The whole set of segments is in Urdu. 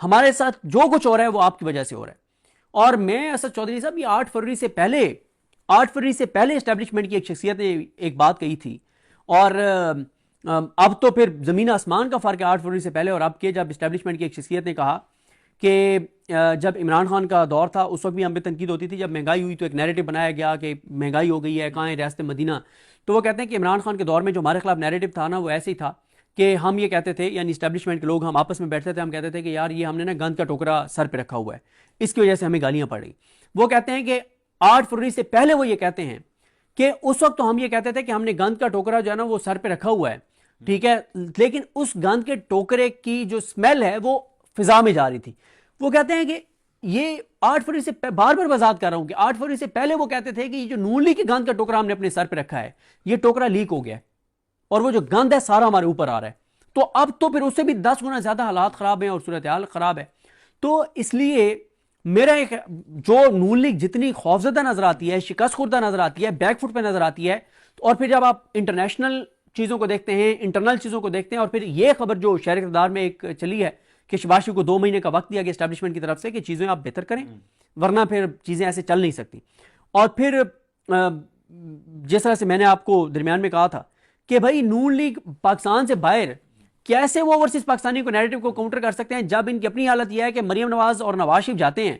ہمارے ساتھ جو کچھ ہو رہا ہے وہ آپ کی وجہ سے ہو رہا ہے. اور میں اسد چودھری صاحب یہ 8 فروری سے پہلے اسٹیبلشمنٹ کی ایک شخصیت نے ایک بات کہی تھی, اور اب تو پھر زمین آسمان کا فرق ہے 8 فروری سے پہلے اور اب کے. جب اسٹیبلشمنٹ کی ایک شخصیت نے کہا کہ جب عمران خان کا دور تھا اس وقت بھی ہم پہ تنقید ہوتی تھی, جب مہنگائی ہوئی تو ایک نیریٹو بنایا گیا کہ مہنگائی ہو گئی ہے, کہاں ہے ریاست مدینہ. تو وہ کہتے ہیں کہ عمران خان کے دور میں جو ہمارے خلاف نیریٹو تھا نا وہ ایسے ہی تھا کہ ہم یہ کہتے تھے, یعنی اسٹیبلشمنٹ کے لوگ ہم آپس میں بیٹھتے تھے, ہم کہتے تھے کہ یار یہ ہم نے نا گند کا ٹوکرا سر پہ رکھا ہوا ہے, اس کی وجہ سے ہمیں گالیاں پڑ رہی. وہ کہتے ہیں کہ 8 فروری سے پہلے وہ یہ کہتے ہیں کہ اس وقت تو ہم یہ کہتے تھے کہ ہم نے گند کا ٹوکرا جو ہے نا وہ سر پہ رکھا ہوا ہے, ٹھیک ہے, لیکن اس گند کے ٹوکرے کی جو سمیل ہے وہ فضا میں جا رہی تھی. وہ کہتے ہیں کہ یہ 8 فروری سے بار بار وضاحت کر رہا ہوں کہ 8 فروری سے پہلے وہ کہتے تھے کہ یہ جو نون لیگ کی گند کا ٹوکرا ہم نے اپنے سر پہ رکھا ہے یہ ٹوکرا لیک ہو گیا ہے اور وہ جو گند ہے سارا ہمارے اوپر آ رہا ہے. تو اب تو پھر اس سے بھی 10 گنا زیادہ حالات خراب ہیں اور صورتحال خراب ہے. تو اس لیے میرا ایک جو نون لیگ جتنی خوفزدہ نظر آتی ہے, شکست خوردہ نظر آتی ہے, بیک فٹ پہ نظر آتی ہے, اور پھر جب آپ انٹرنیشنل چیزوں کو دیکھتے ہیں, انٹرنل چیزوں کو دیکھتے ہیں, اور پھر یہ خبر جو شہر اقتدار میں ایک چلی ہے کہ شباز شریف کو 2 مہینے کا وقت دیا گیا اسٹیبلشمنٹ کی طرف سے کہ چیزیں آپ بہتر کریں ورنہ پھر چیزیں ایسے چل نہیں سکتی. اور پھر جس طرح سے میں نے آپ کو درمیان میں کہا تھا کہ بھائی نون لیگ پاکستان سے باہر کیسے وہ اوورسیز پاکستانی کو نیریٹو کو کاؤنٹر کر سکتے ہیں جب ان کی اپنی حالت یہ ہے کہ مریم نواز اور نواز شریف جاتے ہیں,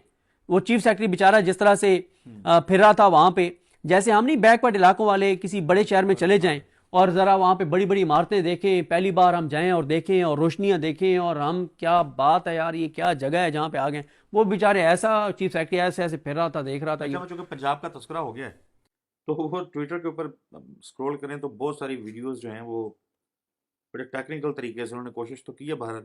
وہ چیف سیکرٹری بیچارہ جس طرح سے پھر رہا تھا وہاں پہ, جیسے ہم نہیں بیک ورڈ علاقوں والے کسی بڑے شہر میں چلے جائیں اور ذرا وہاں پہ بڑی بڑی عمارتیں دیکھیں, پہلی بار ہم جائیں اور دیکھیں اور روشنیاں دیکھیں اور ہم کیا بات ہے یار یہ کیا جگہ ہے جہاں پہ آ گئے. وہ بیچارے ایسا چیف سیکرٹری ایسے پھر رہا تھا, دیکھ رہا تھا. اچھا چونکہ پنجاب کا تذکرہ ہو گیا ہے تو وہ ٹویٹر کے اوپر اسکرول کریں تو بہت ساری ویڈیوز جو ہیں وہ بڑے ٹیکنیکل طریقے سے انہوں نے کوشش تو کی ہے بھارت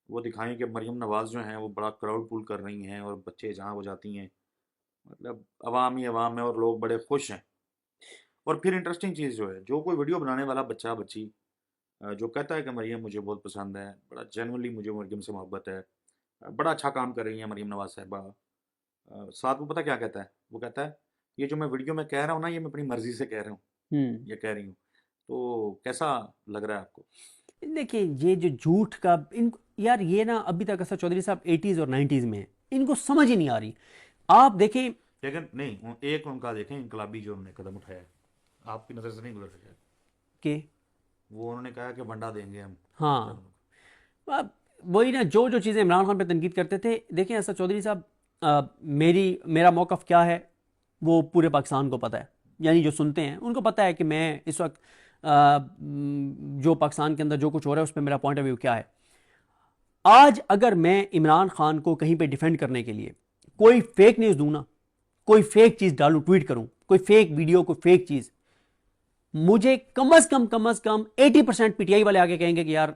وہ دکھائیں کہ مریم نواز جو ہیں وہ بڑا کراؤڈ پول کر رہی ہیں اور بچے جہاں وہ جاتی ہیں مطلب عوام ہی عوام ہے اور لوگ بڑے خوش ہیں. اور پھر انٹرسٹنگ چیز جو ہے جو کوئی ویڈیو بنانے والا بچہ بچی جو کہتا ہے کہ مریم مجھے بہت پسند ہے, بڑا جینولی مجھے مریم سے محبت ہے, بڑا اچھا کام کر رہی ہیں مریم نواز صاحبہ, ساتھ وہ پتہ کیا کہتا ہے, وہ کہتا ہے یہ جو میں ویڈیو میں کہہ رہا ہوں نا یہ میں اپنی مرضی سے کہہ رہا ہوں, یہ کہہ رہی ہوں. تو کیسا لگ رہا ہے آپ کو؟ دیکھیں یہ جو جھوٹ کا یار یہ نا ابھی تک اسد چودھری صاحب 80s اور 90s میں ہیں, ان کو سمجھ ہی نہیں آ رہی. آپ دیکھیں لیکن نہیں ایک ان کا دیکھیں انقلابی جو انہوں نے قدم اٹھایا آپ کی نظر سے نہیں گزر سکا کہ وہ انہوں نے کہا کہ ونڈا دیں گے ہم. ہاں وہی نا جو چیزیں عمران خان پہ تنقید کرتے تھے. دیکھیں اسد چودھری صاحب میرا موقف کیا ہے وہ پورے پاکستان کو پتہ ہے, یعنی جو سنتے ہیں ان کو پتہ ہے کہ میں اس وقت جو پاکستان کے اندر جو کچھ ہو رہا ہے اس پہ میرا پوائنٹ آف ویو کیا ہے. آج اگر میں عمران خان کو کہیں پہ ڈیفینڈ کرنے کے لیے کوئی فیک نیوز دوں نا, کوئی فیک چیز ڈالوں, ٹویٹ کروں, کوئی فیک ویڈیو, کوئی فیک چیز, مجھے کم از کم 80% پی ٹی آئی والے آگے کہیں گے کہ یار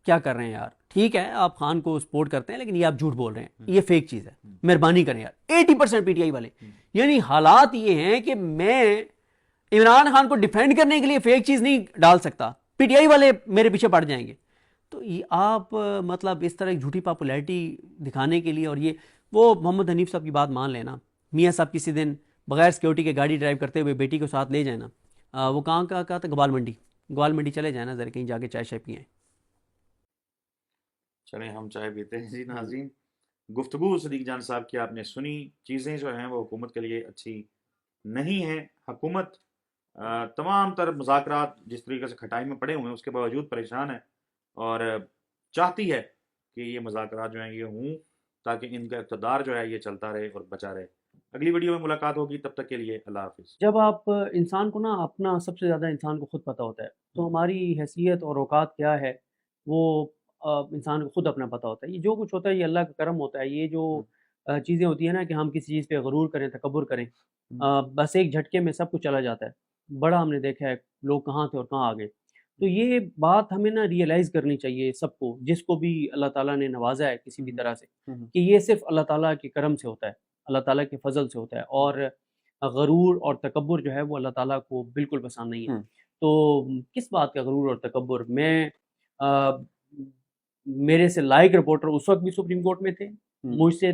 کیا کر رہے ہیں یار, ٹھیک ہے آپ خان کو سپورٹ کرتے ہیں لیکن یہ آپ جھوٹ بول رہے ہیں, یہ فیک چیز ہے, مہربانی کریں یار. 80% پی ٹی آئی والے, یعنی حالات یہ ہیں کہ میں عمران خان کو ڈیفینڈ کرنے کے لیے فیک چیز نہیں ڈال سکتا, پی ٹی آئی والے میرے پیچھے پڑ جائیں گے. تو آپ مطلب اس طرح ایک جھوٹی پاپولیرٹی دکھانے کے لیے, اور یہ وہ محمد حنیف صاحب کی بات مان لینا, میاں صاحب کسی دن بغیر سیکورٹی کے گاڑی ڈرائیو کرتے ہوئے بیٹی کو ساتھ لے جائیں نا, وہ کہاں کا کہا تھا, گوال منڈی چلے جائیں نا ذرا کہیں جا کے چائے شائے پئیں. چلیں ہم چائے پیتے ہیں. جی ناظرین, گفتگو صدیق جان صاحب کی آپ نے سنی. چیزیں جو ہیں وہ حکومت کے لیے اچھی نہیں ہیں. حکومت تمام تر مذاکرات جس طریقے سے کھٹائی میں پڑے ہوئے ہیں اس کے باوجود پریشان ہے اور چاہتی ہے کہ یہ مذاکرات جو ہیں یہ ہوں تاکہ ان کا اقتدار جو ہے یہ چلتا رہے اور بچا رہے. اگلی ویڈیو میں ملاقات ہوگی, تب تک کے لیے اللہ حافظ. جب آپ انسان کو نا اپنا سب سے زیادہ انسان کو خود پتہ ہوتا ہے, تو ہماری حیثیت اور اوقات کیا ہے وہ انسان کو خود اپنا پتہ ہوتا ہے. یہ جو کچھ ہوتا ہے یہ اللہ کا کرم ہوتا ہے. یہ جو چیزیں ہوتی ہیں نا کہ ہم کسی چیز پہ غرور کریں, تکبر کریں, بس ایک جھٹکے میں سب کچھ چلا جاتا ہے. بڑا ہم نے دیکھا ہے لوگ کہاں تھے اور کہاں آ گئے. تو یہ بات ہمیں نا ریئلائز کرنی چاہیے سب کو, جس کو بھی اللہ تعالیٰ نے نوازا ہے کسی بھی طرح سے, کہ یہ صرف اللہ تعالیٰ کے کرم سے ہوتا ہے, اللہ تعالیٰ کے فضل سے ہوتا ہے, اور غرور اور تکبر جو ہے وہ اللہ تعالیٰ کو بالکل پسند نہیں ہے. تو کس بات کا غرور اور تکبر؟ میں میرے سے لائق رپورٹر اس وقت بھی سپریم کورٹ میں تھے, مجھ سے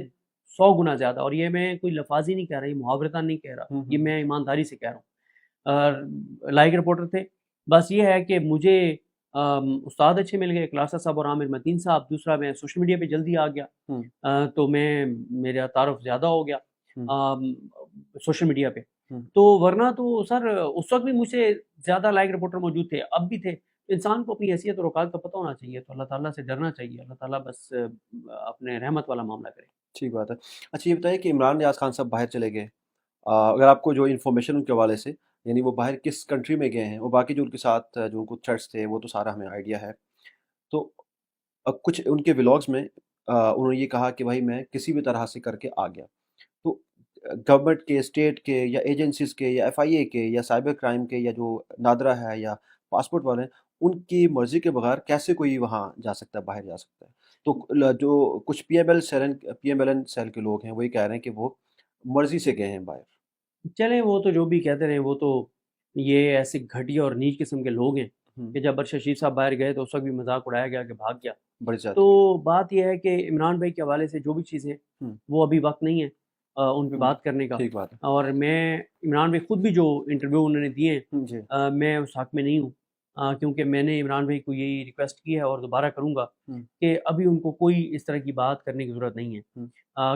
100 گنا زیادہ, اور یہ میں کوئی لفاظی نہیں کہہ رہا, یہ محاورتاً نہیں کہہ رہا, یہ میں ایمانداری سے کہہ رہا ہوں, لائق رپورٹر تھے. بس یہ ہے کہ مجھے استاد اچھے مل گئے، کلاسا صاحب اور عامر متین صاحب. دوسرا میں سوشل میڈیا پہ جلدی آ گیا، تو میرا تعارف زیادہ ہو گیا سوشل میڈیا پہ. تو ورنہ تو سر اس وقت بھی مجھ سے زیادہ لائک رپورٹر موجود تھے، اب بھی تھے. انسان کو اپنی حیثیت اور اوقات کا پتہ ہونا چاہیے، تو اللہ تعالیٰ سے ڈرنا چاہیے. اللہ تعالیٰ بس اپنے رحمت والا معاملہ کرے. ٹھیک بات ہے. اچھا یہ بتائیے کہ عمران نیاز خان صاحب باہر چلے گئے، اگر آپ کو جو انفارمیشن ان کے حوالے سے، یعنی وہ باہر کس کنٹری میں گئے ہیں، اور باقی جو ان کے ساتھ جو ان کو تھریٹس تھے وہ تو سارا ہمیں آئیڈیا ہے. تو کچھ ان کے ولاگز میں انہوں نے یہ کہا کہ بھائی میں کسی بھی طرح سے کر کے آ گیا. تو گورنمنٹ کے، اسٹیٹ کے، یا ایجنسیز کے، یا ایف آئی اے کے، یا سائبر کرائم کے، یا جو نادرا ہے یا پاسپورٹ والے ہیں، ان کی مرضی کے بغیر کیسے کوئی وہاں جا سکتا ہے، باہر جا سکتا ہے؟ تو جو کچھ P M L N cell کے لوگ ہیں وہ یہ کہہ رہے ہیں کہ وہ مرضی سے گئے ہیں باہر. چلیں وہ تو جو بھی کہتے رہے، وہ تو یہ ایسے گھٹیا اور نیچ قسم کے لوگ ہیں کہ جب ارشد شریف صاحب باہر گئے تو اس وقت بھی مذاق اڑایا گیا کہ بھاگ گیا. بڑی زیادہ. تو بات یہ ہے کہ عمران بھائی کے حوالے سے جو بھی چیزیں وہ ابھی وقت نہیں ہے ان پہ بات کرنے کا. ٹھیک بات ہے. اور میں عمران بھائی خود بھی جو انٹرویو انہوں نے دیے ہیں جی میں اس حق میں نہیں ہوں، کیونکہ میں نے عمران بھائی کو یہی ریکویسٹ کی ہے اور دوبارہ کروں گا کہ ابھی ان کو کوئی اس طرح کی بات کرنے کی ضرورت نہیں ہے،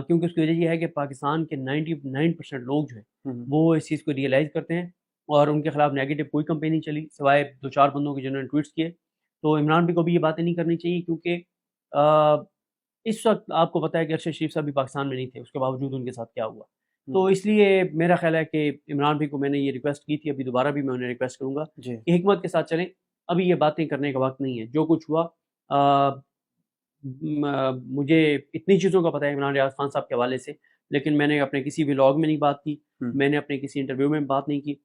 کیونکہ اس کی وجہ یہ ہے کہ پاکستان کے 99% لوگ جو ہیں وہ اس چیز کو ریئلائز کرتے ہیں اور ان کے خلاف نیگیٹو کوئی کمپین نہیں چلی سوائے 2-4 بندوں کے جنہوں نے ٹویٹس کیے. تو عمران بھائی کو بھی یہ باتیں نہیں کرنی چاہیے، کیونکہ اس وقت آپ کو پتہ ہے کہ ارشد شریف صاحب بھی پاکستان میں نہیں تھے، اس کے باوجود ان کے ساتھ کیا ہوا. تو اس لیے میرا خیال ہے کہ عمران بھائی کو میں نے یہ ریکویسٹ کی تھی، ابھی دوبارہ بھی میں انہیں ریکویسٹ کروں گا کہ حکمت کے ساتھ چلیں. ابھی یہ باتیں کرنے کا وقت نہیں ہے. جو کچھ ہوا مجھے اتنی چیزوں کا پتہ ہے عمران ریاض خان صاحب کے حوالے سے، لیکن میں نے اپنے کسی ولاگ میں نہیں بات کی، میں نے اپنے کسی انٹرویو میں بات نہیں کی.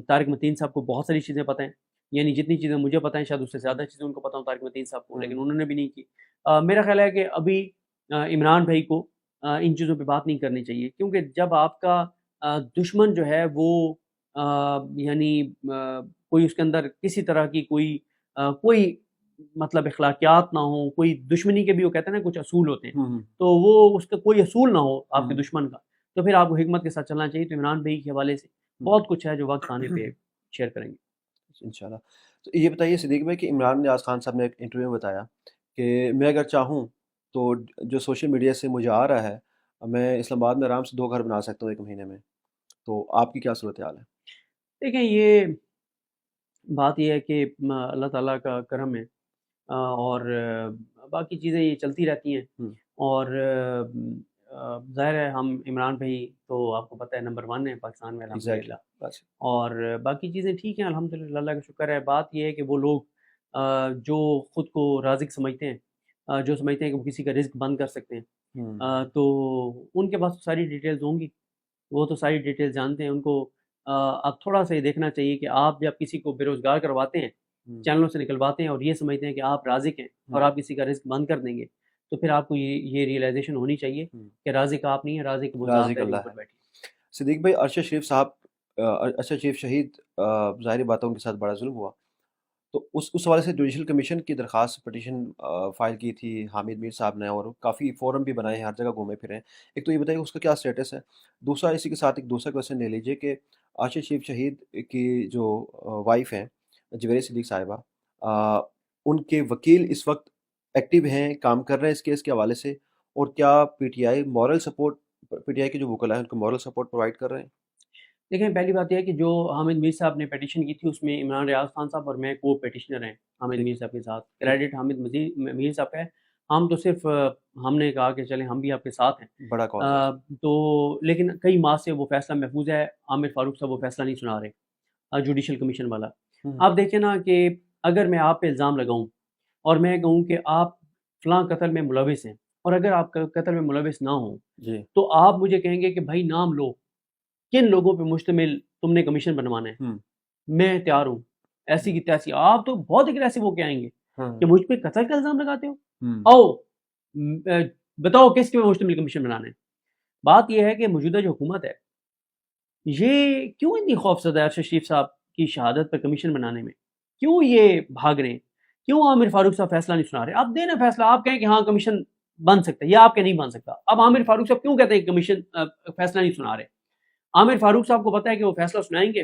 طارق متین صاحب کو بہت ساری چیزیں پتہ ہیں، یعنی جتنی چیزیں مجھے پتہ ہیں شاید اس سے زیادہ چیزیں ان کو پتہ ہوں طارق متین صاحب کو، لیکن انہوں نے بھی نہیں کی. میرا خیال ہے کہ ابھی عمران بھائی کو ان چیزوں پہ بات نہیں کرنی چاہیے، کیونکہ جب آپ کا دشمن جو ہے وہ یعنی کوئی اس کے اندر کسی طرح کی کوئی مطلب اخلاقیات نہ ہو، کوئی دشمنی کے بھی وہ کہتے ہیں نا کچھ اصول ہوتے ہیں، تو وہ اس کا کوئی اصول نہ ہو آپ کے دشمن کا، تو پھر آپ کو حکمت کے ساتھ چلنا چاہیے. تو عمران بھائی کے حوالے سے بہت کچھ ہے جو وقت آنے پہ شیئر کریں گے انشاءاللہ. تو یہ بتائیے صدیق بھائی کہ عمران نیاز خان صاحب نے ایک انٹرویو میں بتایا کہ میں اگر چاہوں تو جو سوشل میڈیا سے مجھے آ رہا ہے میں اسلام آباد میں آرام سے 2 گھر بنا سکتا ہوں 1 مہینے میں. تو آپ کی کیا صورتحال ہے؟ دیکھیں یہ بات یہ ہے کہ اللہ تعالیٰ کا کرم ہے اور باقی چیزیں یہ چلتی رہتی ہیں، اور ظاہر ہے ہم عمران بھائی تو آپ کو پتہ ہے نمبر 1 ہے پاکستان میں الحمدللہ، اور باقی چیزیں ٹھیک ہیں الحمدللہ، اللہ کا شکر ہے. بات یہ ہے کہ وہ لوگ جو خود کو رازق سمجھتے ہیں، جو سمجھتے ہیں کہ وہ کسی کا رزق بند کر سکتے ہیں، تو ان کے پاس ساری ڈیٹیلز ہوں گی، وہ تو ساری ڈیٹیلز جانتے ہیں. ان کو اب تھوڑا سا یہ دیکھنا چاہیے کہ آپ جب کسی کو بے روزگار کرواتے ہیں، چینلوں سے نکلواتے ہیں اور یہ سمجھتے ہیں کہ آپ رازق ہیں اور آپ کسی کا رزق بند کر دیں گے، تو پھر آپ کو یہ ریئلائزیشن ہونی چاہیے کہ رازق آپ نہیں ہے، رازق وہ ذات ہے جو اوپر بیٹھی. صدیق بھائی ارشد شریف صاحب، ارشد شریف شہید، ظاہری باتوں کے ساتھ بڑا ظلم ہوا، تو اس حوالے سے جوڈیشل کمیشن کی درخواست پٹیشن فائل کی تھی حامد میر صاحب نے، اور کافی فورم بھی بنائے ہیں، ہر جگہ گھومے پھرے ہیں. ایک تو یہ بتائیے اس کا کیا اسٹیٹس ہے. دوسرا اسی کے ساتھ ایک دوسرا کویشچن لے لیجئے کہ ارشد شریف شہید کی جو وائف ہیں جویریہ صدیق صاحبہ، ان کے وکیل اس وقت ایکٹیو ہیں، کام کر رہے ہیں اس کیس کے حوالے سے، اور کیا P T I moral support, P T I کے جو وکلاء ہیں ان کو مورل سپورٹ پرووائڈ کر رہے ہیں؟ دیکھیں پہلی بات یہ ہے کہ جو حامد میر صاحب نے پیٹیشن کی تھی اس میں عمران ریاض خان صاحب اور میں کو پیٹیشنر ہیں حامد میر صاحب کے ساتھ. کریڈٹ حامد میر صاحب کا ہے، ہم تو صرف ہم نے کہا کہ چلیں ہم بھی آپ کے ساتھ ہیں، بڑا تو لیکن کئی ماہ سے وہ فیصلہ محفوظ ہے. عامر فاروق صاحب وہ فیصلہ نہیں سنا رہے جوڈیشل کمیشن والا. آپ دیکھیں نا کہ اگر میں آپ پہ الزام لگاؤں اور میں کہوں کہ آپ فلاں قتل میں ملوث ہیں، اور اگر آپ قتل میں ملوث نہ ہوں تو آپ مجھے کہیں گے کہ بھائی نام لو کن لوگوں پہ مشتمل تم نے کمیشن بنوانا ہے، میں تیار ہوں ایسی کی تیسی. آپ تو بہت اگریسو ہو کے آئیں گے کہ مجھ پہ قتل کا الزام لگاتے ہو، آؤ بتاؤ کس کے مشتمل کمیشن بنانا ہے. بات یہ ہے کہ موجودہ جو حکومت ہے یہ کیوں اتنی خوف زدہ ہے ارشد شریف صاحب کی شہادت پر کمیشن بنانے میں، کیوں یہ بھاگ رہے ہیں، کیوں عامر فاروق صاحب فیصلہ نہیں سنا رہے. آپ دیں نا فیصلہ، آپ کہیں کہ ہاں کمیشن بن سکتا ہے، یہ آپ کے نہیں بن سکتا. اب عامر فاروق صاحب کیوں کہتے ہیں کہ کمیشن فیصلہ نہیں سنا رہے؟ عامر فاروق صاحب کو پتہ ہے کہ وہ فیصلہ سنائیں گے،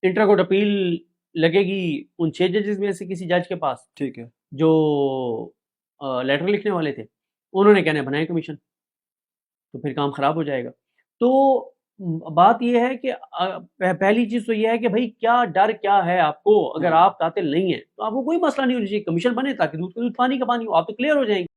انٹرا کورٹ اپیل لگے گی ان 6 ججز میں سے کسی جج کے پاس ٹھیک ہے جو لیٹر لکھنے والے تھے، انہوں نے کہنا بنائے کمیشن، تو پھر کام خراب ہو جائے گا۔ تو بات یہ ہے کہ پہلی چیز تو یہ ہے کہ بھائی کیا ڈر کیا ہے آپ کو؟ اگر آپ قاتل نہیں ہیں تو آپ کو کوئی مسئلہ نہیں ہونا چاہیے، کمیشن بنے تاکہ دودھ کا دودھ پانی کا پانی ہو، آپ تو کلیئر ہو جائیں گے۔